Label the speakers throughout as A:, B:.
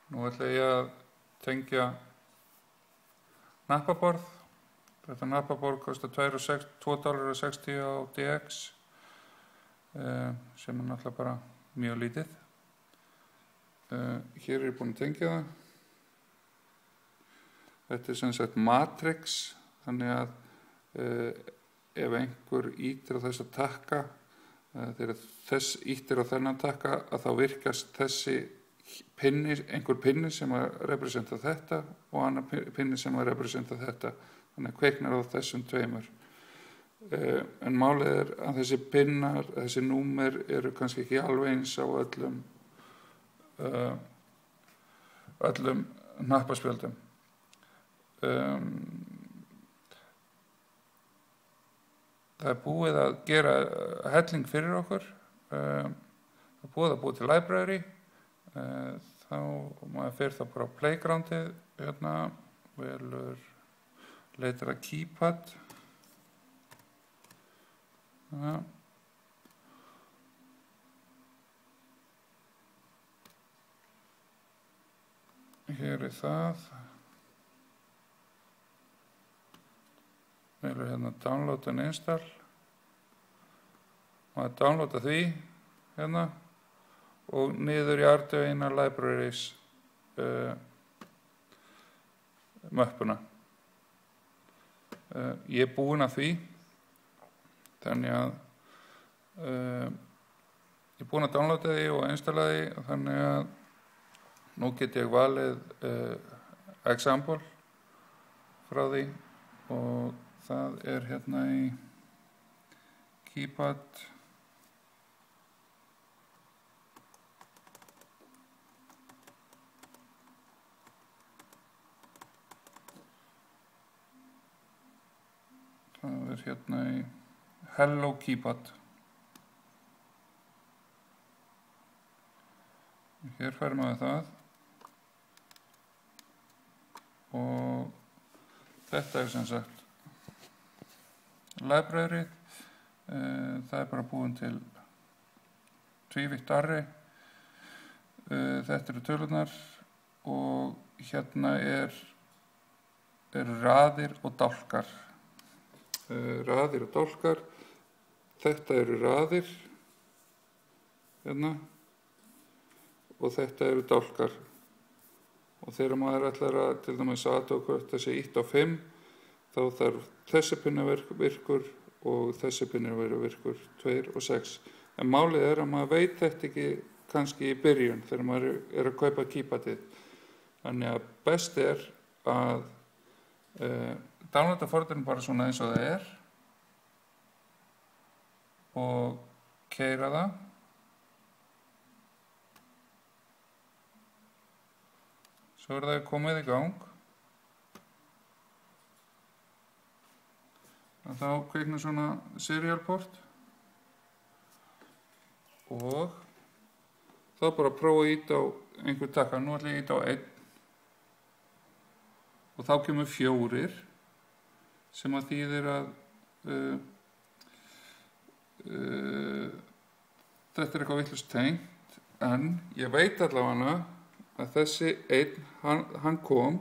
A: Nú ætla ég að tengja hnappaborð. Þetta hnappaborð kostar $2.60 á DX, sem náttúrulega bara mjög lítið. Hér ég búin að tengja það. Þetta sem sagt matrix, þannig að ef einhver ýtir á þessa takka, þegar þess ýtir á þennan takka, að þá virkast þessi pinni, einhver pinni sem að representa þetta og annar pinni sem að representa þetta. Þannig að kveiknar á þessum tveimur. En málið er að þessi pinnar, þessi númer eru kannski ekki alveg eins á öllum hnappaspjöldum. Það er búið að gera helling fyrir okkur. Það er búið að búið til library. Þá maður fer það bara á playgroundið, hérna velur leitar að keypad. Hér er það. Velur hérna download and install. Maður downloada því hérna og niður í Arduino libraries möppuna. Ég er búinn að því, þannig að ég er búinn að downloada því og installa því, þannig að nú get ég valið example frá því og það er hérna í keypad. Það er hérna í Hello Keypad. Hér fær maður það. Og þetta er sem sagt library. Það er bara búin til tvívítt array. Þetta eru tölurnar og hérna er raðir og dálkar. Raðir og dálkar. Þetta eru raðir hérna og þetta eru dálkar. Og þegar maður ætlar að til dæmis athuga hvort þessi 1 á 5, þá þarf þessi pinni virkur og þessi pinni verður virkur 2 og 6. En málið er að maður veit þetta ekki kannski í byrjun þegar maður er að kaupa keypadið. Þannig að best er að downloada forritinu bara svona eins og það er og keyra það. Svo er það komið í gang. Og þá kveiknar svona serial port og þá bara prófa að ýta á einhver takka. Nú ætla ég að ýta á 1. Og þá kemur 4 sem að þýðir að þetta er eitthvað vitlaust tengt, en ég veit allavega að þessi 1, hann kom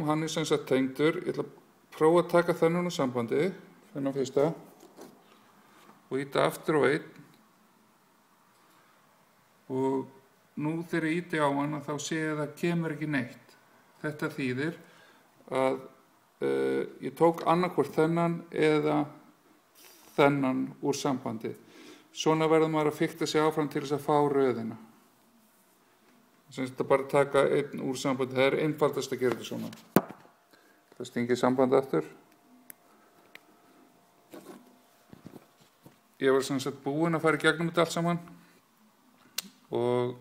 A: hann er sem sagt tengdur. Ég ætla að prófa að taka þennan úr sambandi, þennan fyrsta og ýta aftur á 1. Og nú þegar ég ýti á hann þá sé ég að það kemur ekki neitt. Þetta þýðir að ég tók annarkvort þennan eða þennan úr sambandi. Svona verður maður að fikta sig áfram til þess að fá röðina. Sem þetta bara taka 1 úr sambandi. Það er einfaldast að gera þetta svona. Það stingir sambandi aftur. Ég var sem sagt búinn að fara í gegnum þetta allt saman. Og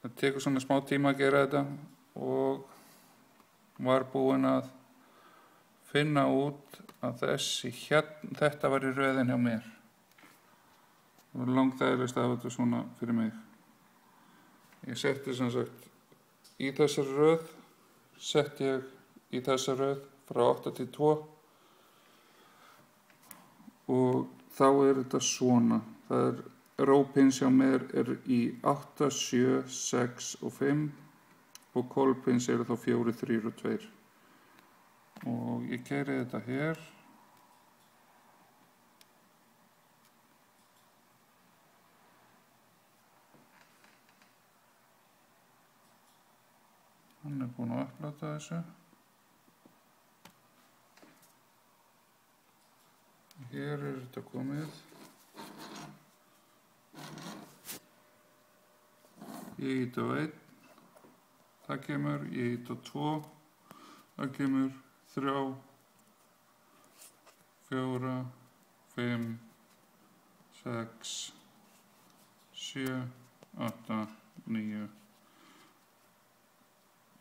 A: það tekur svona smá tíma að gera þetta og var búinn að finna út að þetta var í röðin hjá mér. Það var langþægilegast að hafa þetta svona fyrir mig. Ég setti sem sagt í þessari röð, setti ég í þessa röð frá 8 til 2 og þá þetta svona. Það rópins hjá mér í 8, 7, 6 og 5 og kolpins þá 4, 3 og 2. Og ég keyri þetta hér. Hann búinn að upplata þessu. Hér þetta komið. Ég ít á 1. Það kemur, ég ít á 2. Það kemur 3, 4, 5, 6, 7, 8, 9.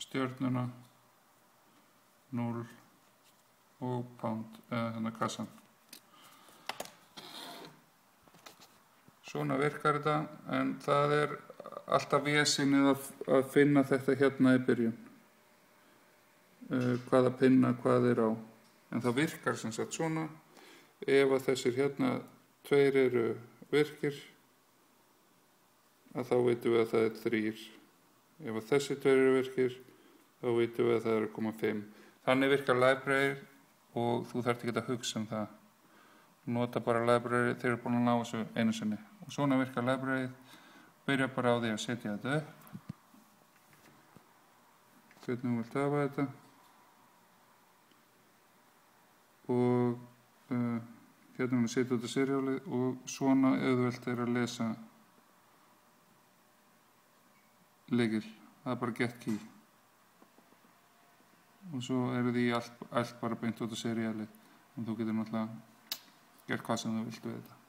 A: Stjörnuna, 0 og pound, eða kassan. Svona virkar þetta, en það alltaf vesenið að finna þetta hérna í byrjun. Hvaða pinna, hvað á. En það virkar sem sagt svona. Ef að þessir hérna 2 eru virkir, að þá veitum við að það 3. Ef að þessir 2 eru virkir, þá veitum við að það 5. Þannig virkar library og þú þarft ekki að hugsa það. Nota bara library þegar þú ert búin að ná þessu einu sinni. Og svona virkar library. Byrja bara á því að setja þetta upp. Hvernig þú vilt hafa þetta. Og hérna að setja út af seriálið og svona auðvelt að lesa lykil. Það bara get key. Og svo því allt bara beint út af seriálið. Og þú getur náttúrulega gert hvað sem þú vilt við þetta.